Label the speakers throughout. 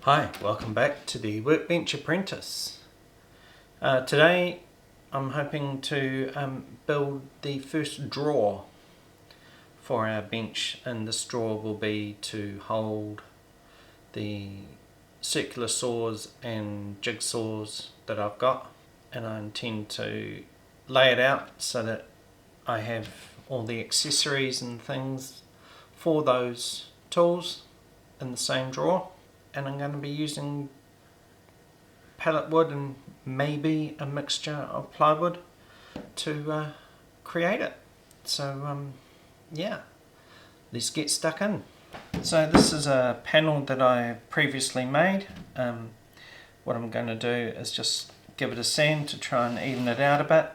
Speaker 1: Hi, welcome back to the Workbench Apprentice. Today I'm hoping to build the first drawer for our bench, and this drawer will be to hold the circular saws and jigsaws that I've got, and I intend to lay it out so that I have all the accessories and things for those tools in the same drawer. And I'm going to be using pallet wood and maybe a mixture of plywood to create it. So yeah, let's get stuck in. So this is a panel that I previously made. What I'm going to do is just give it a sand to try and even it out a bit.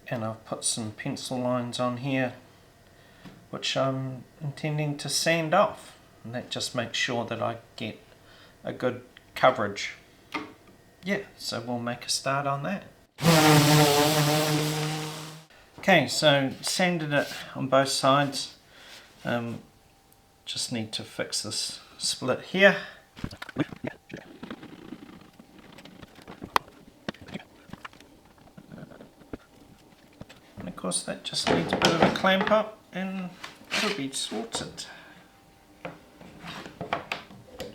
Speaker 1: And I've put some pencil lines on here which I'm intending to sand off. And that just makes sure that I get a good coverage. Yeah, so we'll make a start on that. Okay, so sanded it on both sides. Just need to fix this split here. And of course that just needs a bit of a clamp up and it'll be sorted.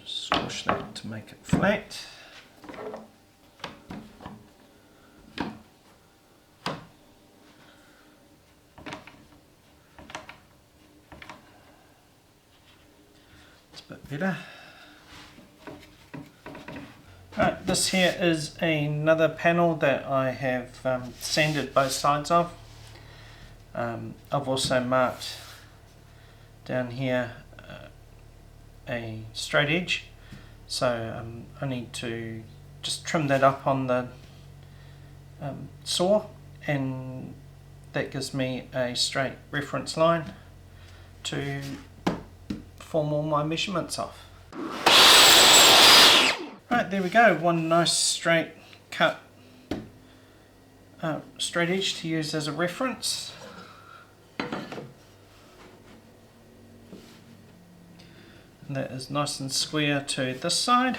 Speaker 1: Squash that to make it flat. It's a bit better. Right, this here is another panel that I have sanded both sides of. I've also marked down here a straight edge, so I need to just trim that up on the saw, and that gives me a straight reference line to form all my measurements off. Right, there we go, one nice straight cut straight edge to use as a reference. And that is nice and square to this side.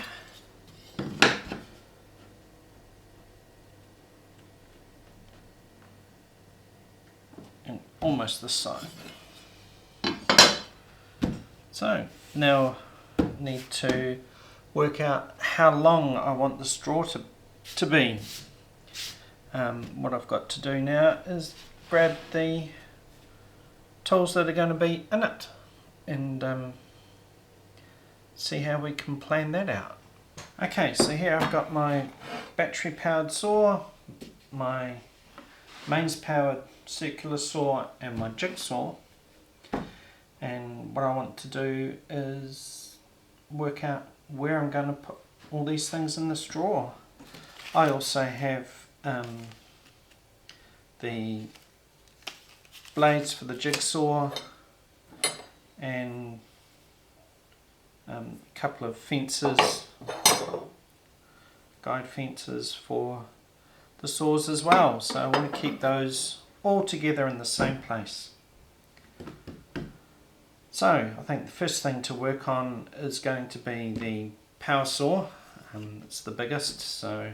Speaker 1: And almost this side. So now I need to work out how long I want this drawer to be. What I've got to do now is grab the tools that are going to be in it and see how we can plan that out. Okay, so here I've got my battery powered saw, my mains powered circular saw and my jigsaw, and what I want to do is work out where I'm going to put all these things in this drawer. I also have the blades for the jigsaw and a couple of fences, guide fences for the saws as well, so I want to keep those all together in the same place. So I think the first thing to work on is going to be the power saw. It's the biggest, so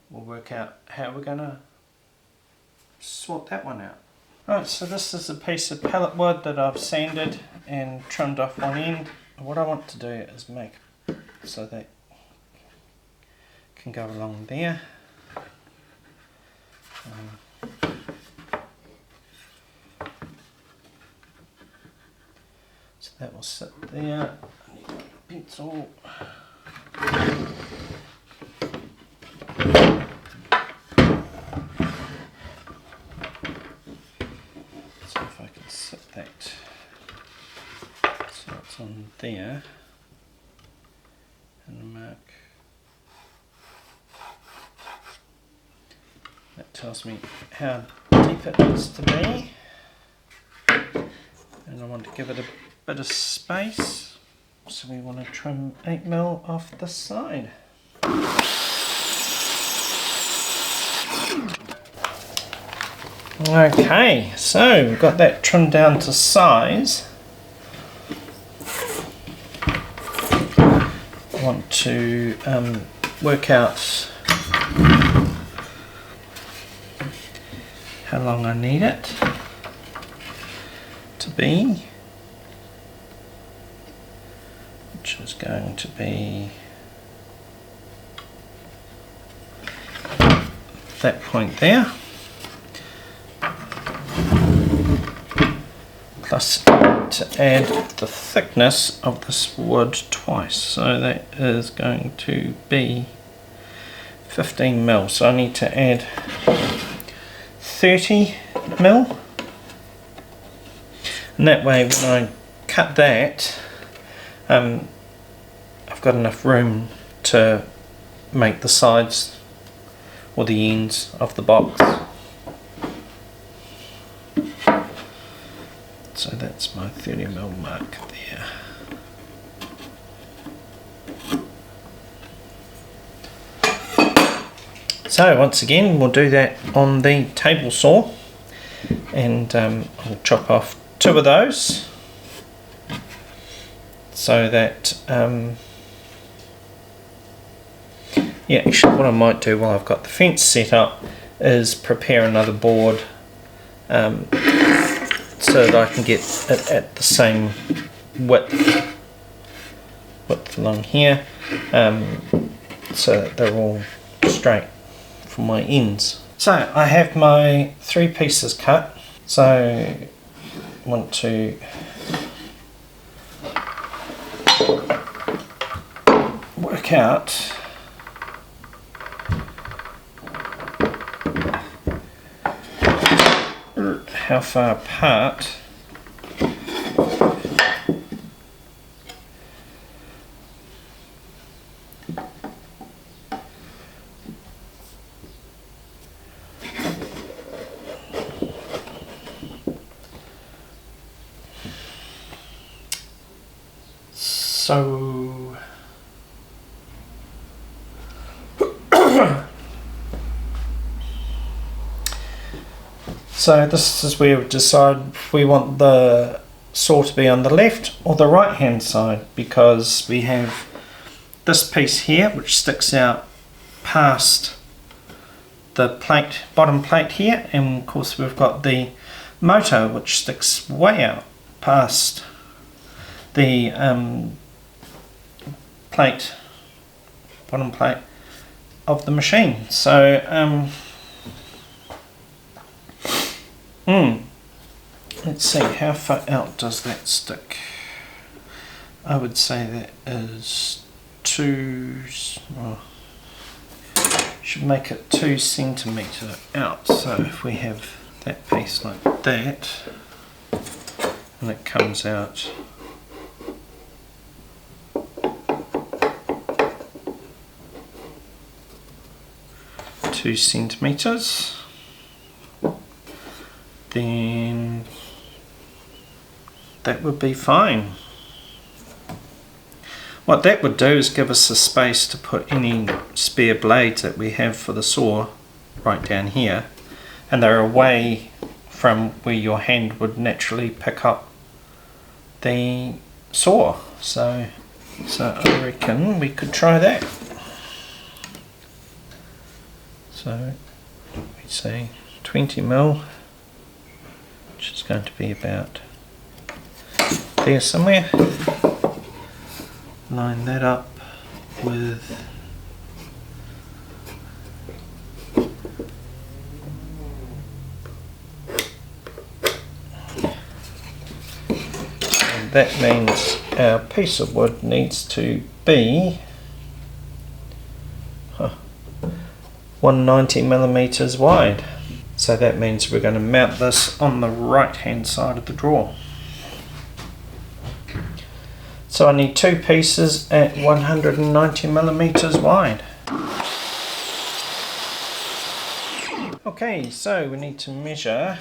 Speaker 1: we'll work out how we're going to sort that one out. Right, so this is a piece of pallet wood that I've sanded and trimmed off one end. What I want to do is make so that can go along there. So that will sit there. I need a pencil. So if I can sit that so it's on there and mark. That tells me how deep it needs to be, and I want to give it a bit of space, so we want to trim 8mm off this side. Okay, so we've got that trimmed down to size. want to work out how long I need it to be, which is going to be that point there, plus to add the thickness of this wood twice, so that is going to be 15 mil. So I need to add 30 mil, and that way when I cut that, I've got enough room to make the sides or the ends of the box. So that's my 30 mil mark there. So once again, we'll do that on the table saw, and I'll chop off 2 of those so that yeah, actually what I might do while I've got the fence set up is prepare another board so that I can get it at the same width along here, so that they're all straight for my ends. So I have my 3 pieces cut, so I want to work out how far apart so this is where we decide if we want the saw to be on the left or the right hand side, because we have this piece here which sticks out past the plate, bottom plate here, and of course we've got the motor which sticks way out past the plate, bottom plate of the machine. So let's see, how far out does that stick? I would say that is 2, well, should make it 2 centimetre out. So if we have that piece like that, and it comes out two centimetres, then that would be fine. What that would do is give us a space to put any spare blades that we have for the saw right down here, and they're away from where your hand would naturally pick up the saw. So I reckon we could try that. So we say 20 mil, which is going to be about there somewhere. Line that up with and that means our piece of wood needs to be 190 millimeters wide. So that means we're going to mount this on the right hand side of the drawer. So I need 2 pieces at 190 millimeters wide. Okay, so we need to measure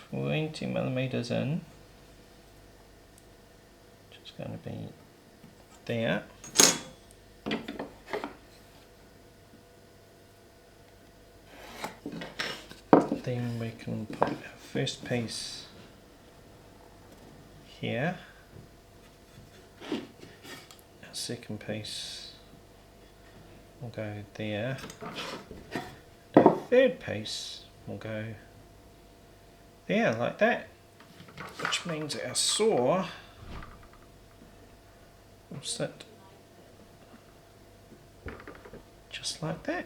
Speaker 1: 20 millimeters in, which is going to be there. Then we can put our first piece here, our second piece will go there. The third piece will go there, like that, which means our saw will sit just like that.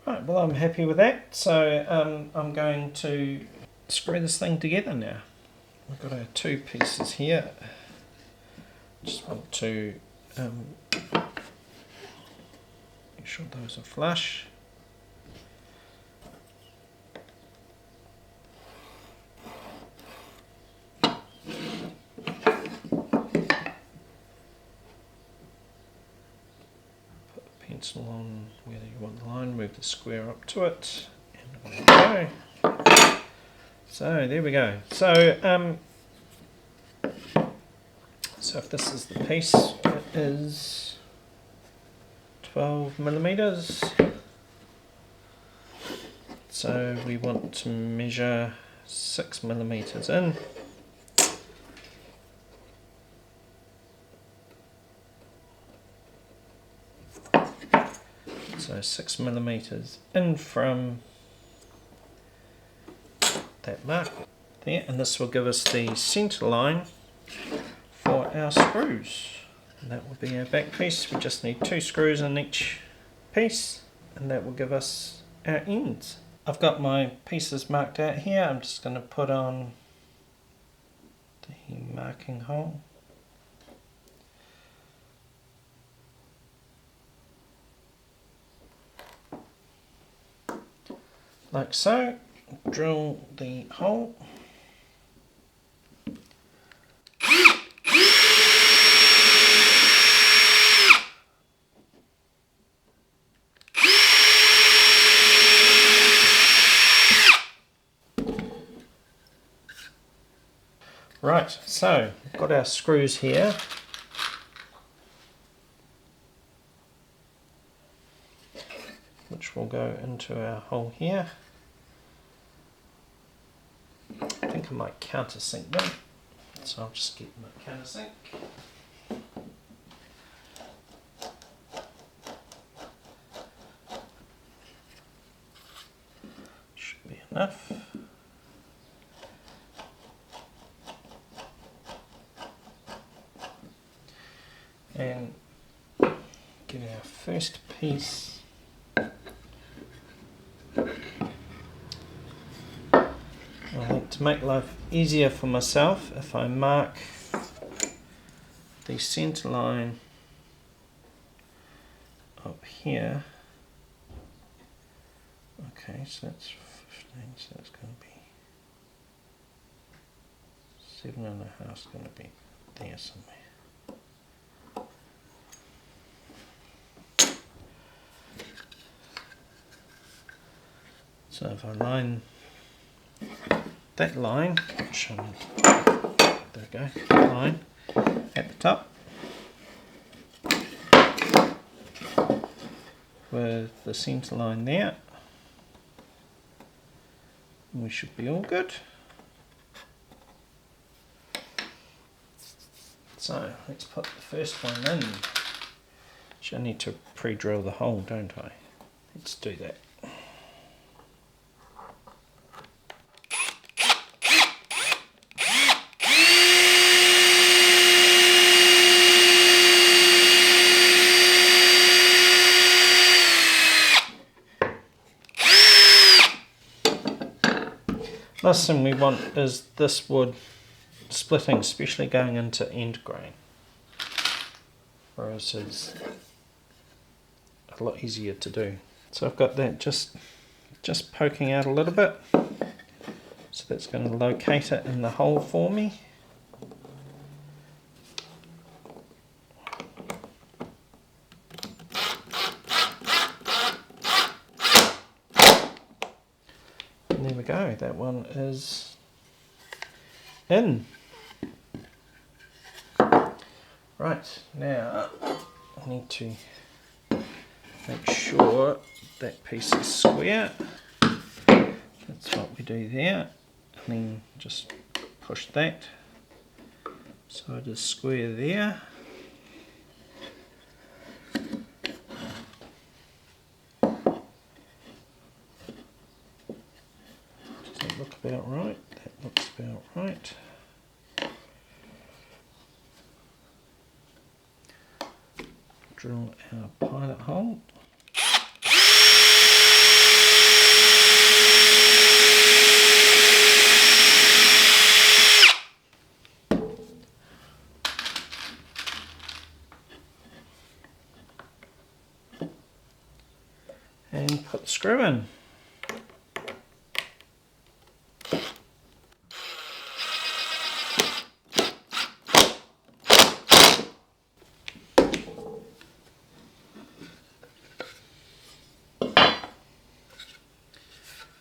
Speaker 1: Right, well, I'm happy with that, so I'm going to screw this thing together now. We've got our two pieces here. Just want to make sure those are flush. Pencil on where you want the line, move the square up to it, and there we go. So there we go. So if this is the piece, it is 12 millimeters. So we want to measure 6 millimeters in. So 6 millimeters in from that mark there, and this will give us the centre line for our screws. And that will be our back piece. We just need 2 screws in each piece, and that will give us our ends. I've got my pieces marked out here. I'm just going to put on the marking hole. Like so. Drill the hole. Right, so we've got our screws here. Which will go into our hole here. I think I might countersink them, so I'll just get my countersink. Should be enough. And get our first piece. I think to make life easier for myself, if I mark the centre line up here. Okay, so that's 15, so that's going to be 7.5, is going to be there somewhere. So if I line that line, which there we go, that line at the top with the centre line there, we should be all good. So let's put the first one in. Actually, I need to pre-drill the hole, don't I? Let's do that. Last thing we want is this wood splitting, especially going into end grain, whereas it's a lot easier to do. So I've got that just poking out a little bit, so that's going to locate it in the hole for me. There we go, that one is in. Right, now I need to make sure that piece is square. That's what we do there. And then just push that so it is square there. drill our pilot hole. And put the screw in.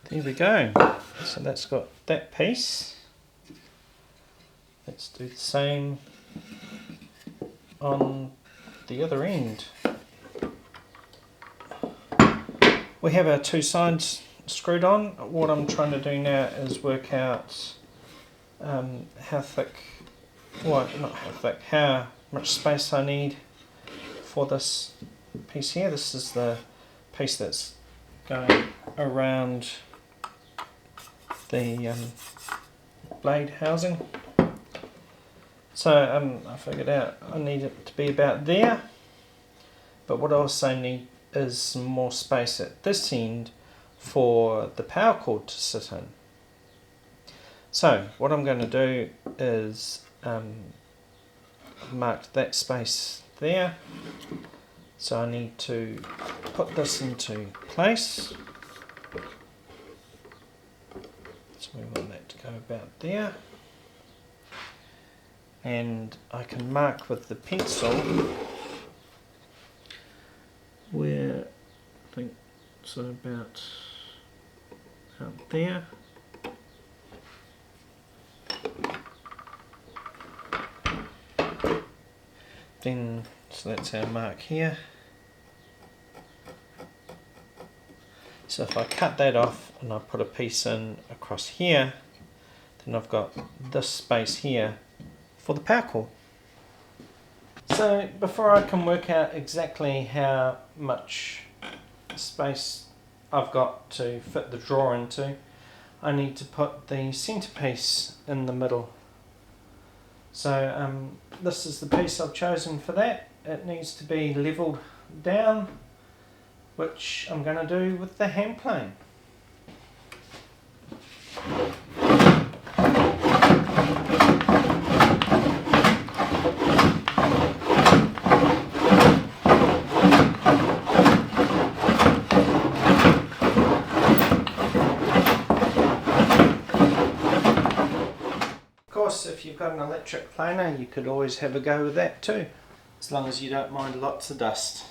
Speaker 1: There we go. So that's got that piece. Let's do the same on the other end. We have our two sides screwed on. What I'm trying to do now is work out how thick, well not how thick, how much space I need for this piece here. This is the piece that's going around the blade housing. So I figured out I need it to be about there, but what I also need is some more space at this end for the power cord to sit in. So what I'm going to do is mark that space there. So I need to put this into place. So we want that to go about there. And I can mark with the pencil where I think so about out there. Then, so that's our mark here. So if I cut that off and I put a piece in across here, then I've got this space here for the power cord. So before I can work out exactly how much space I've got to fit the drawer into, I need to put the centerpiece in the middle. So this is the piece I've chosen for that. It needs to be leveled down, which I'm going to do with the hand plane. Of course, if you've got an electric planer, you could always have a go with that too, as long as you don't mind lots of dust.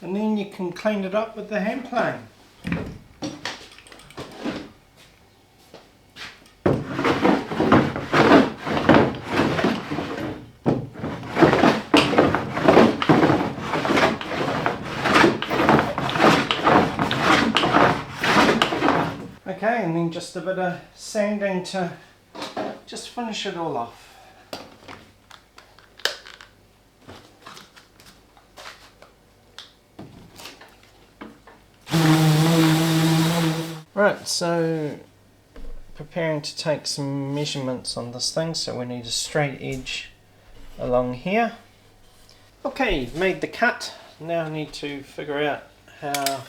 Speaker 1: And then you can clean it up with the hand plane. Okay, and then just a bit of sanding to just finish it all off. Right, so preparing to take some measurements on this thing, so we need a straight edge along here. Okay, made the cut. Now I need to figure out how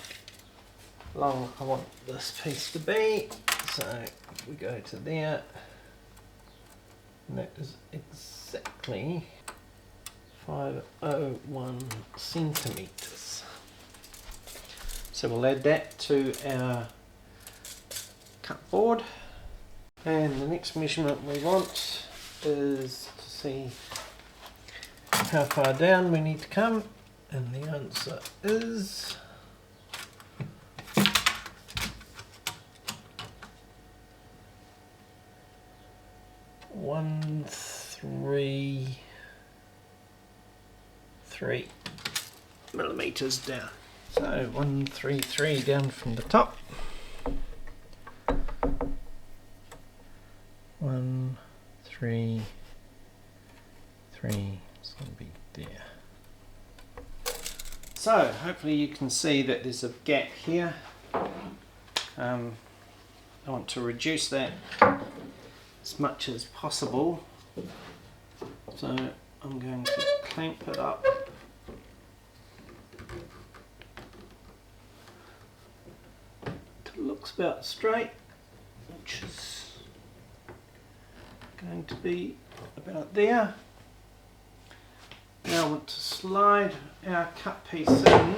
Speaker 1: long I want this piece to be. So if we go to there, and that is exactly 501 centimeters. So we'll add that to our cut board, and the next measurement we want is to see how far down we need to come, and the answer is 133 millimeters down. So 1, 3, 3 down from the top. 1, 3, 3. It's going to be there. So hopefully you can see that there's a gap here. I want to reduce that as much as possible. So I'm going to clamp it up. Till it looks about straight, which is going to be about there. Now I want to slide our cut piece in,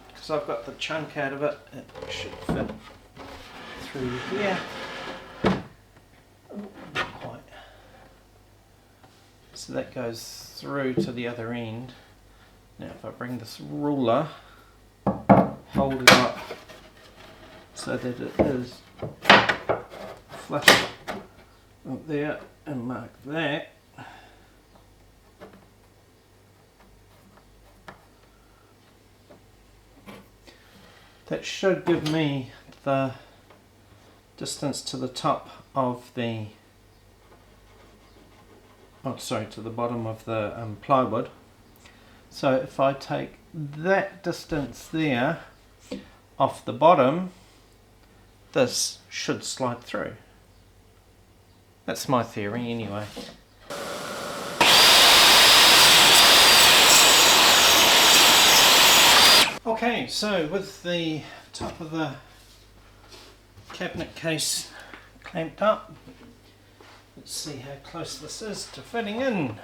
Speaker 1: because I've got the chunk out of it. It should fit through here. Oh, not quite. So that goes through to the other end. Now if I bring this ruler, hold it up so that it is flush up there, and mark that. That should give me the distance to the top of the, to the bottom of the plywood. So if I take that distance there off the bottom, this should slide through. That's my theory anyway. Okay, so with the top of the cabinet case clamped up, let's see how close this is to fitting in.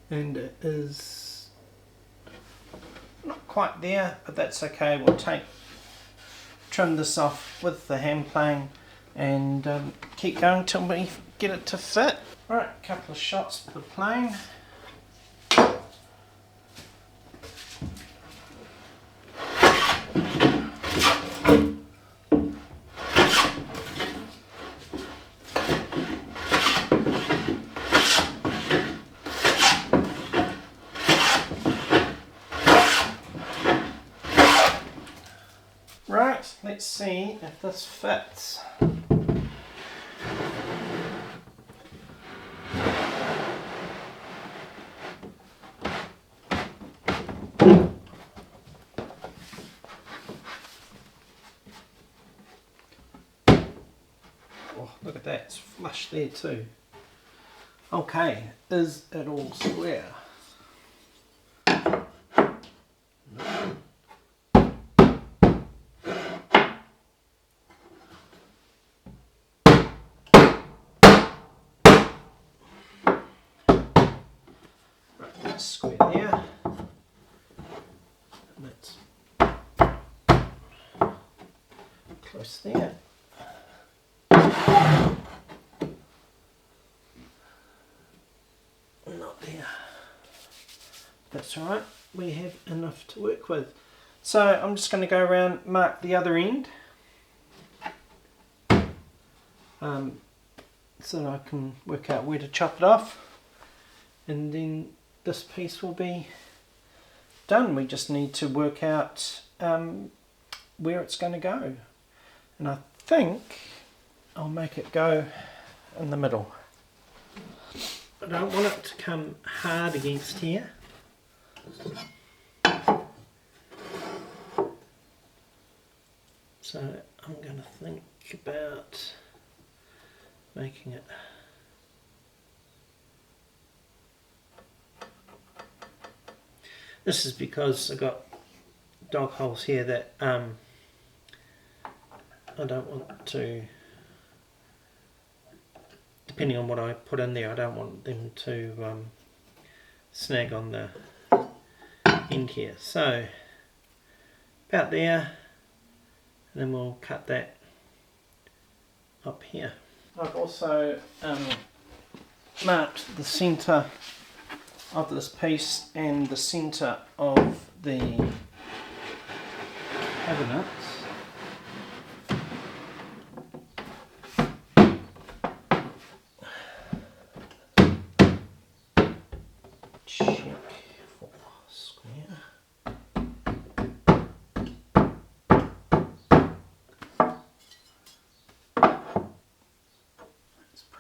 Speaker 1: And it is not quite there, but that's okay. We'll trim this off with the hand plane and keep going till we get it to fit. Right, a couple of shots for the plane. Right, let's see if this fits. Oh, look at that, it's flush there too. Okay, is it all square? Square there, and that's close there. Not there. That's alright, we have enough to work with. So I'm just going to go around, mark the other end, so that I can work out where to chop it off, and then this piece will be done. We just need to work out where it's going to go, and I think I'll make it go in the middle. I don't want it to come hard against here. So I'm going to think about making it This is because I've got dog holes here that I don't want to, depending on what I put in there, I don't want them to snag on the end here. So about there, and then we'll cut that up here. I've also marked the centre of this piece and the centre of the cabinets.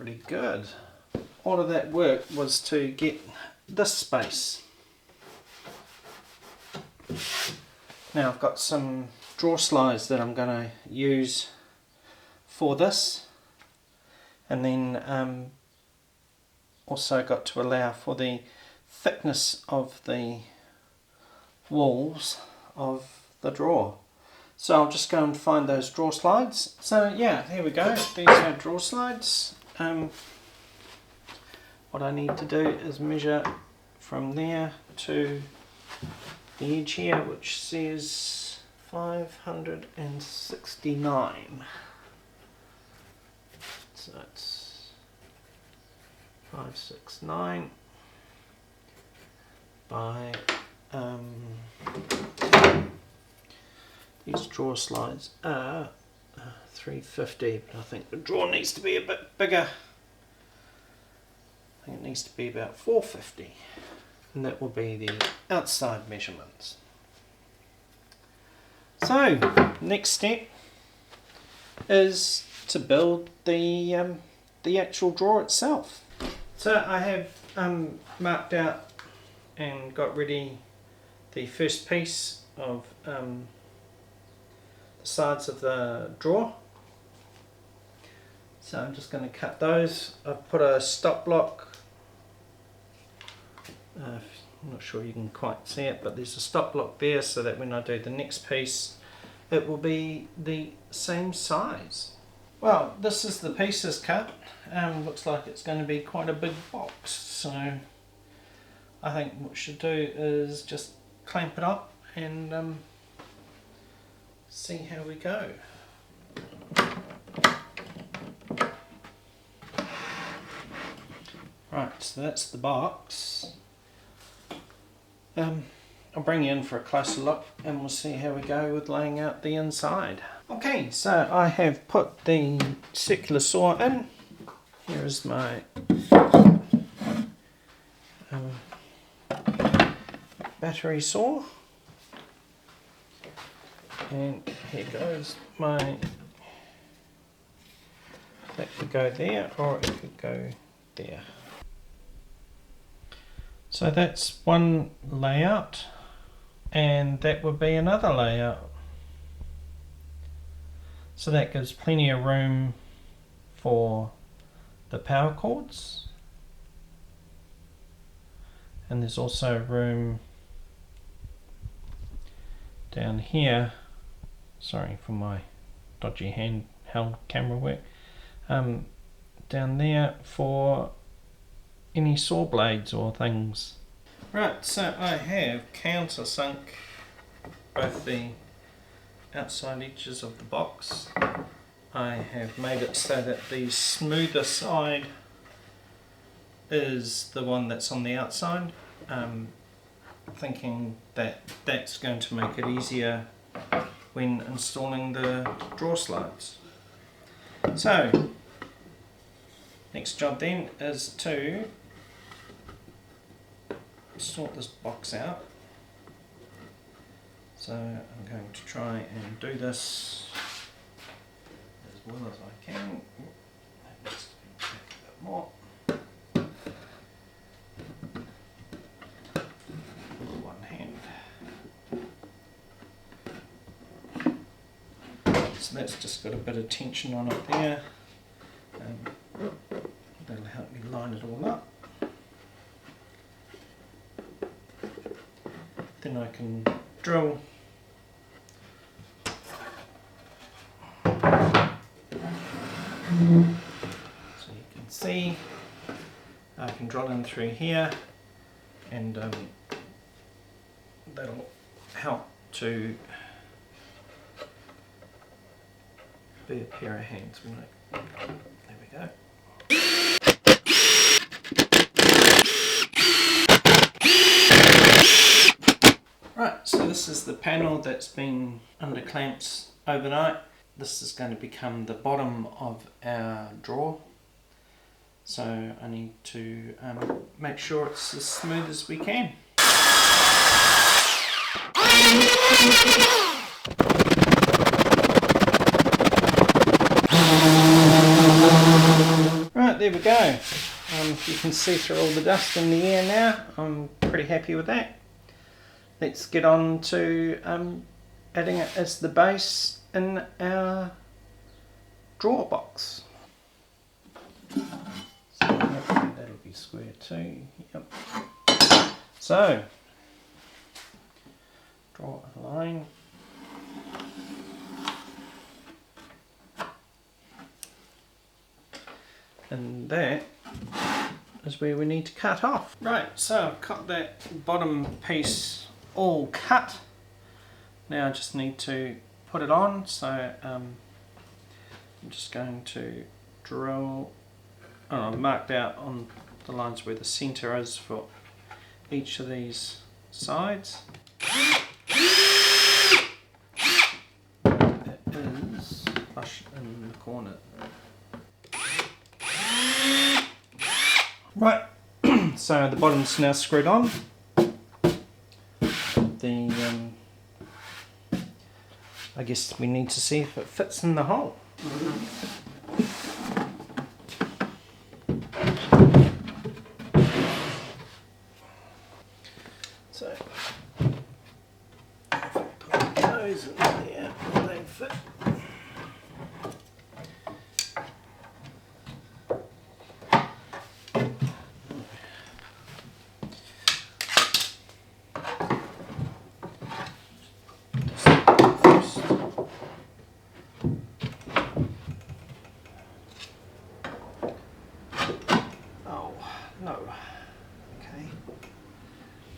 Speaker 1: pretty good. All of that work was to get this space. Now I've got some drawer slides that I'm going to use for this, and then also got to allow for the thickness of the walls of the drawer. So I'll just go and find those drawer slides. So yeah, here we go. These are drawer slides. What I need to do is measure from there to the edge here, which says 569. So it's 569 by these drawer slides are 350, but I think the drawer needs to be a bit bigger. I think it needs to be about 450, and that will be the outside measurements. So next step is to build the actual drawer itself. So I have marked out and got ready the first piece of the sides of the drawer. So I'm just going to cut those. I've put a stop block. I'm not sure you can quite see it, but there's a stop block there so that when I do the next piece it will be the same size. Well, this is the pieces cut. Looks like it's going to be quite a big box, so I think what we should do is just clamp it up and see how we go. Right, so that's the box. I'll bring you in for a closer look and we'll see how we go with laying out the inside. Okay, so I have put the circular saw in. Here is my battery saw. And here goes my, that could go there or it could go there. So that's one layout, and that would be another layout. So that gives plenty of room for the power cords, and there's also room down here, sorry for my dodgy handheld camera work, down there for any saw blades or things. Right, so I have countersunk both the outside edges of the box. I have made it so that the smoother side is the one that's on the outside, thinking that that's going to make it easier when installing the drawer slides. So next job then is to sort this box out. So I'm going to try and do this as well as I can. That needs to be back a bit more. With one hand. So that's just got a bit of tension on it there. That'll help me line it all up. Then I can drill so you can see I can drill in through here, and that'll help to be a pair of hands. There we go. Right, so this is the panel that's been under clamps overnight. This is going to become the bottom of our drawer. So I need to make sure it's as smooth as we can. Right, there we go. You can see through all the dust in the air now. I'm pretty happy with that. Let's get on to adding it as the base in our drawer box. So hopefully that'll be square too. Yep. So draw a line. And that is where we need to cut off. Right, so I've got that bottom piece all cut. Now I just need to put it on, so I'm just going to drill, I've marked out on the lines where the centre is for each of these sides. That is flush in the corner. Right, so the bottom's now screwed on. I guess we need to see if it fits in the hole. So, if I put those in there, they fit.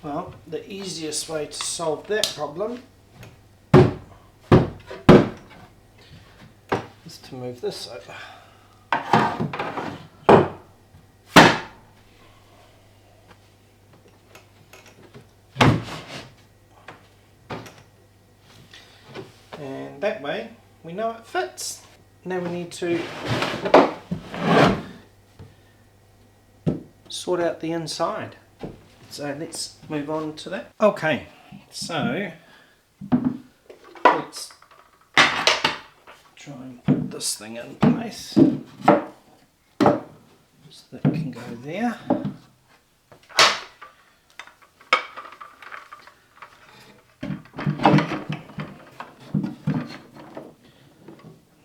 Speaker 1: Well, the easiest way to solve that problem is to move this over. And that way we know it fits. Now we need to sort out the inside. So let's move on to that. Okay, so let's try and put this thing in place so that it can go there.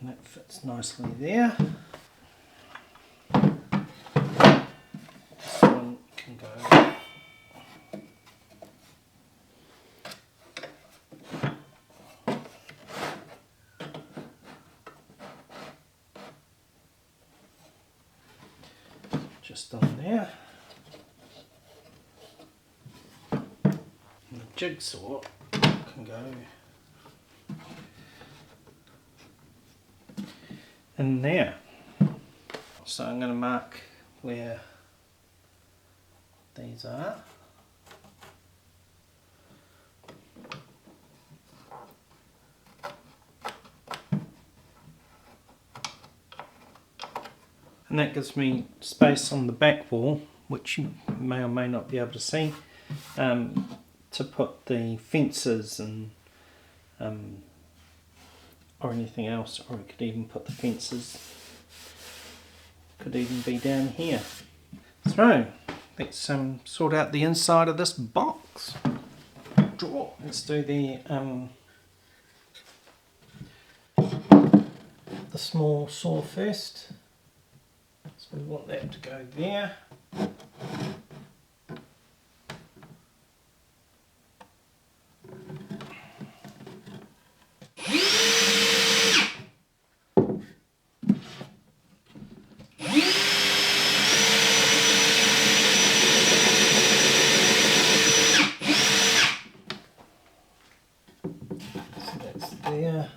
Speaker 1: And that fits nicely there. This one can go just on there. And the jigsaw can go in there. So I'm going to mark where these are. And that gives me space on the back wall, which you may or may not be able to see, to put the fences and or anything else, or we could even put the fences, could even be down here. So let's sort out the inside of this box drawer. Let's do the small saw first. So we want that to go there. So that's there.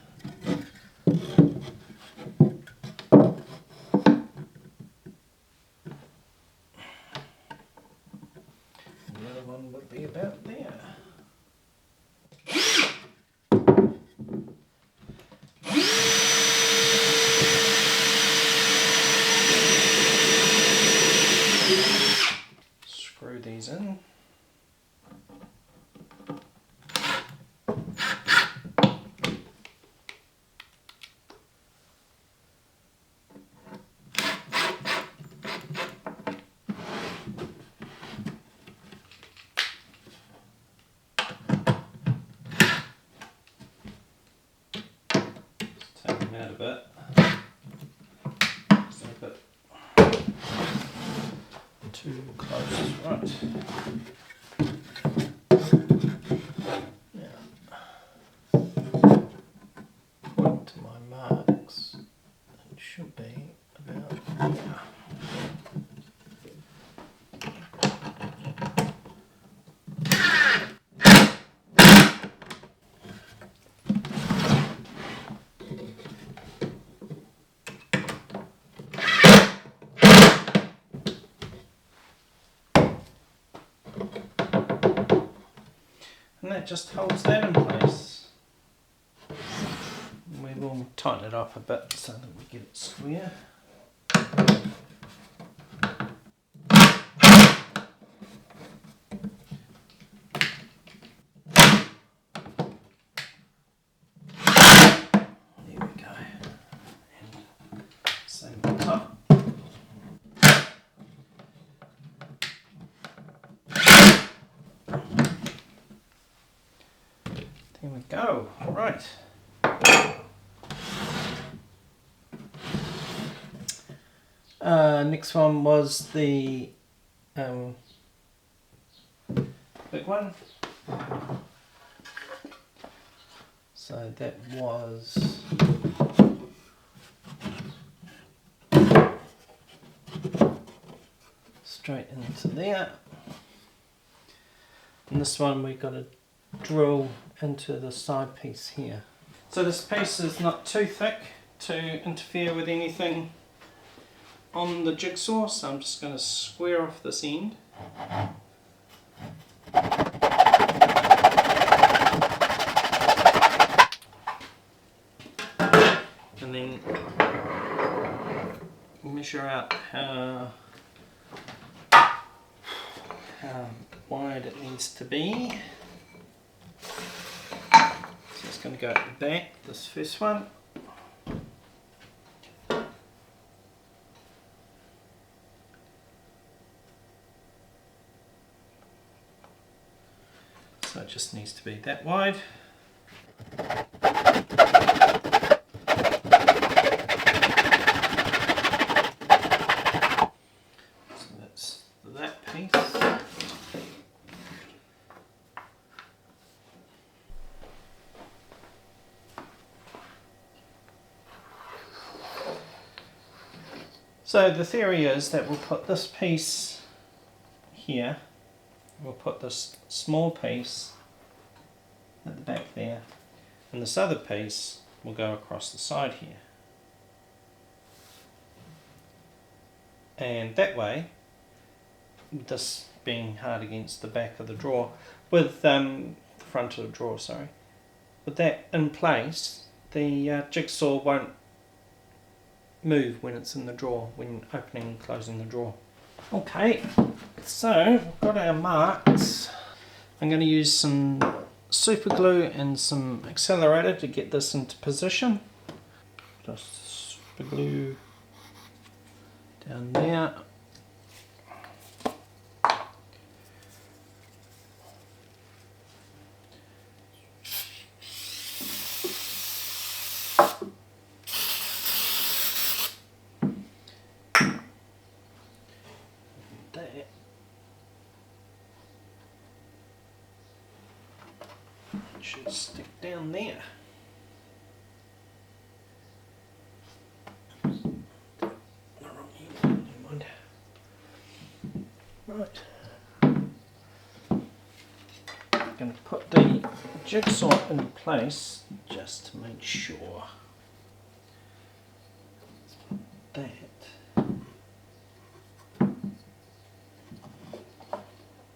Speaker 1: bit. It's a bit too close. Right. Now, according to my marks, it should be about there. And that just holds that in place. We will tighten it up a bit so that we get it square. There we go. And same on top. There we go. Right. Next one was the big one. So that was straight into there. And this one we got to drill into the side piece here. So this piece is not too thick to interfere with anything on the jigsaw, so I'm just going to square off this end. And then measure out how wide it needs to be. So it's going to go at the back, this first one. So it just needs to be that wide. So that's that piece. So the theory is that we'll put this piece here, we'll put this small piece at the back there, and this other piece will go across the side here. And that way, this being hard against the back of the drawer, with the front of the drawer, sorry, with that in place, the jigsaw won't move when it's in the drawer, when opening and closing the drawer. Okay, so we've got our marks. I'm going to use some super glue and some accelerator to get this into position. Just super glue down there. That. It should stick down there. Right. I'm going to put the jigsaw in place just to make sure. That.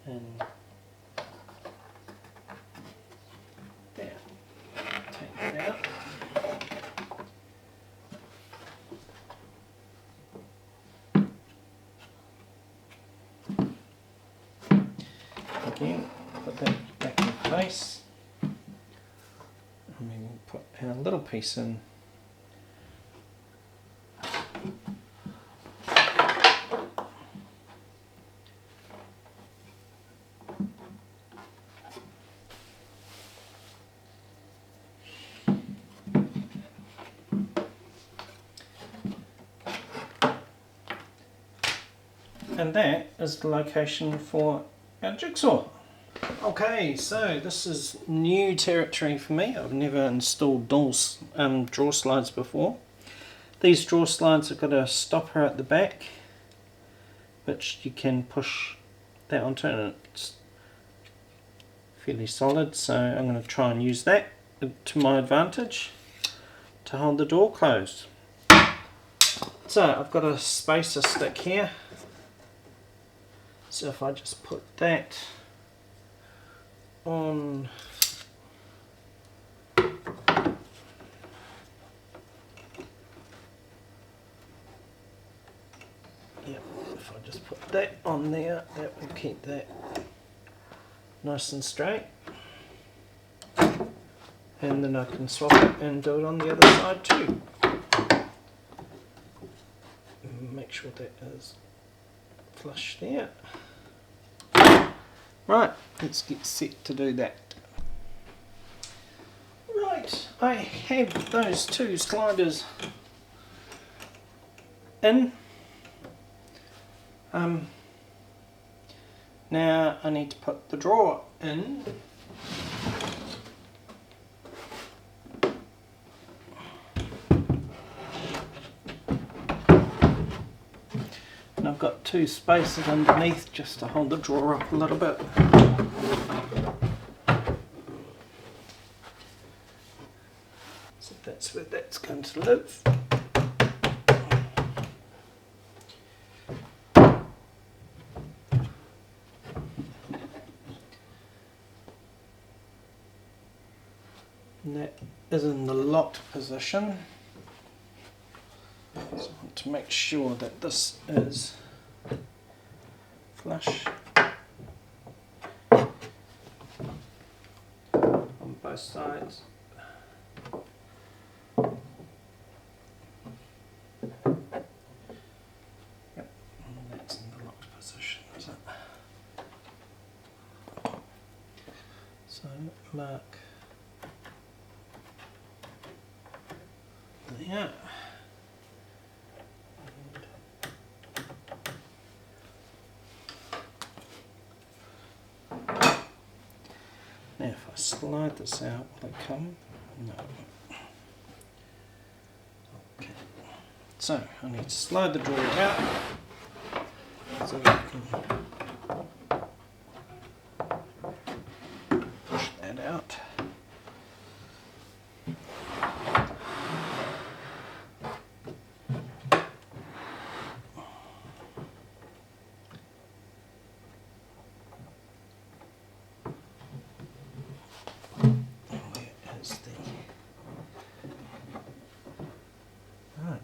Speaker 1: And there. Take that out. Again, put that back in place. And then we'll put our little piece in. And that is the location for our jigsaw. Okay, so this is new territory for me. I've never installed drawer slides before. These drawer slides have got a stopper at the back which you can push that onto, and it's fairly solid, so I'm going to try and use that to my advantage to hold the door closed. So I've got a spacer stick here, so if I just put that on if I just put that on there, that will keep that nice and straight, and then I can swap it and do it on the other side too. Make sure that is flush there. Right, let's get set to do that. Right, I have those two sliders in. Now I need to put the drawer in. And I've got two spaces underneath just to hold the drawer up a little bit. So that's where that's going to live. And that is in the locked position. So I want to make sure that this is flush on both sides. Yep, and that's in the locked position, is it? So mark there. Now if I slide this out, will it come? No. Okay. So I need to slide the drawer out so we can push that out.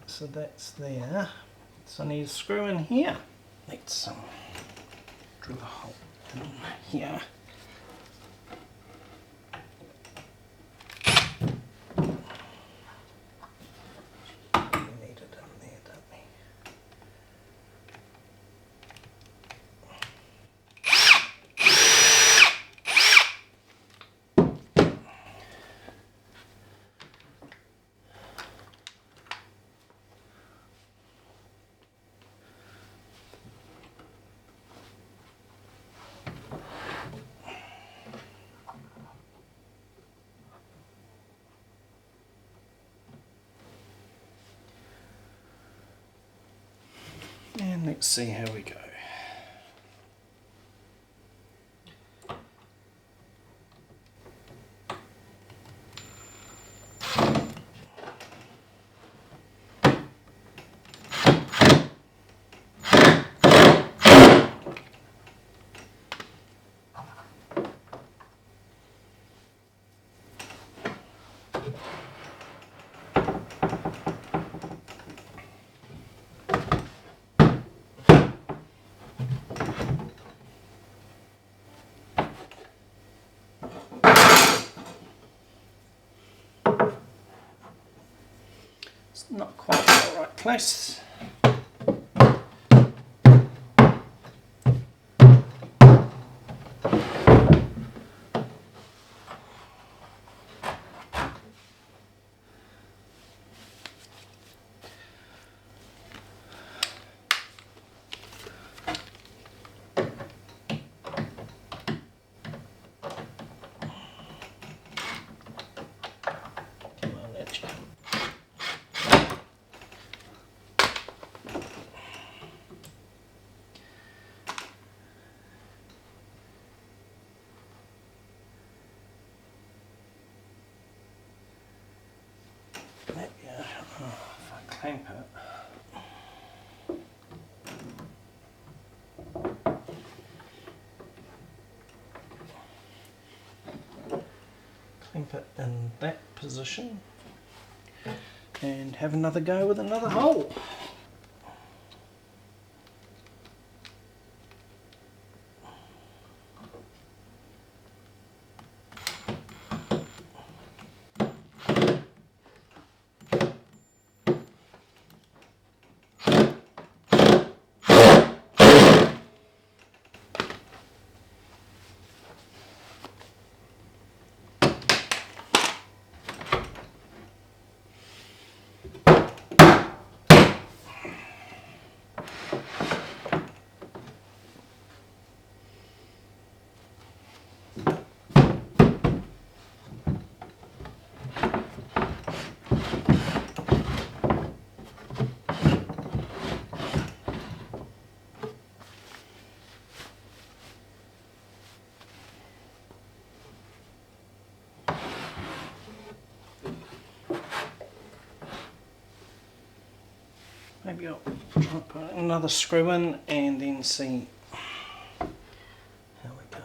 Speaker 1: So that's there. So I need a screw in here. Let's drill a hole in here. We need it in there, don't we? And let's see how we go. It's not quite in the right place. clamp it. Clamp it in that position and have another go with another hole. Maybe I'll try and put another screw in and then see how we go.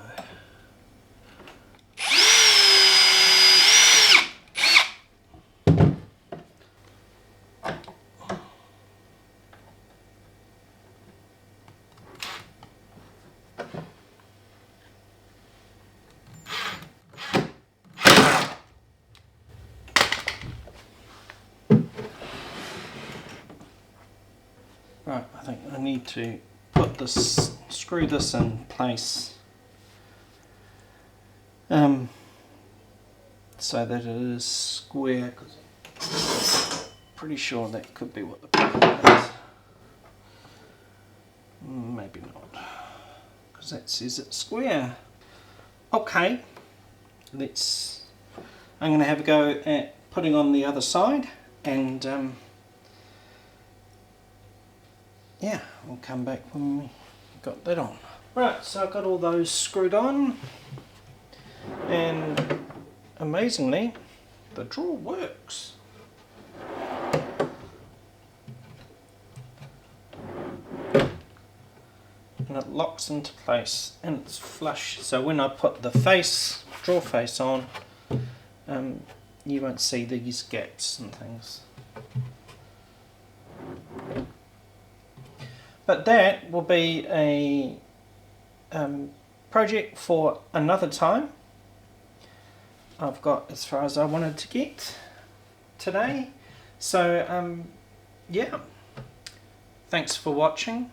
Speaker 1: Right, I think I need to put this, screw this in place so that it is square, because I'm pretty sure that could be what the problem is. Maybe not, because that says it's square. Okay, I'm going to have a go at putting on the other side, and yeah, we'll come back when we got that on. Right, so I've got all those screwed on, and amazingly, the drawer works. And it locks into place, and it's flush. So when I put the drawer face on, you won't see these gaps and things. But that will be a project for another time. I've got as far as I wanted to get today. So yeah, thanks for watching.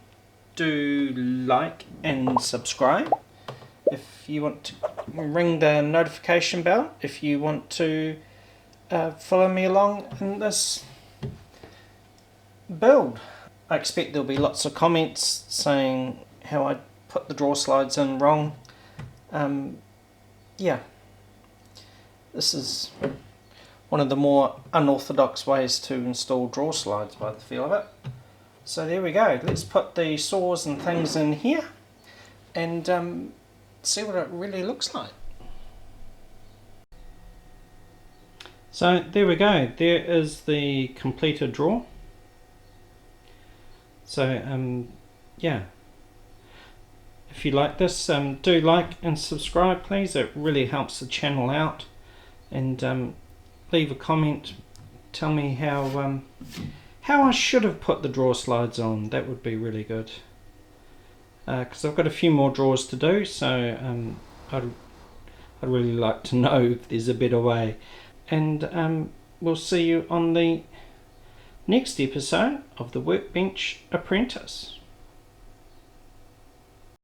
Speaker 1: Do like and subscribe. If you want to ring the notification bell, if you want to follow me along in this build. I expect there'll be lots of comments saying how I put the drawer slides in wrong. Yeah, this is one of the more unorthodox ways to install drawer slides by the feel of it. So there we go. Let's put the saws and things in here and see what it really looks like. So there we go. There is the completed drawer. So yeah, if you like this, do like and subscribe please. It really helps the channel out, and leave a comment, tell me how I should have put the drawer slides on. That would be really good, because I've got a few more drawers to do, so I'd really like to know if there's a better way. And we'll see you on the next episode of the Workbench Apprentice.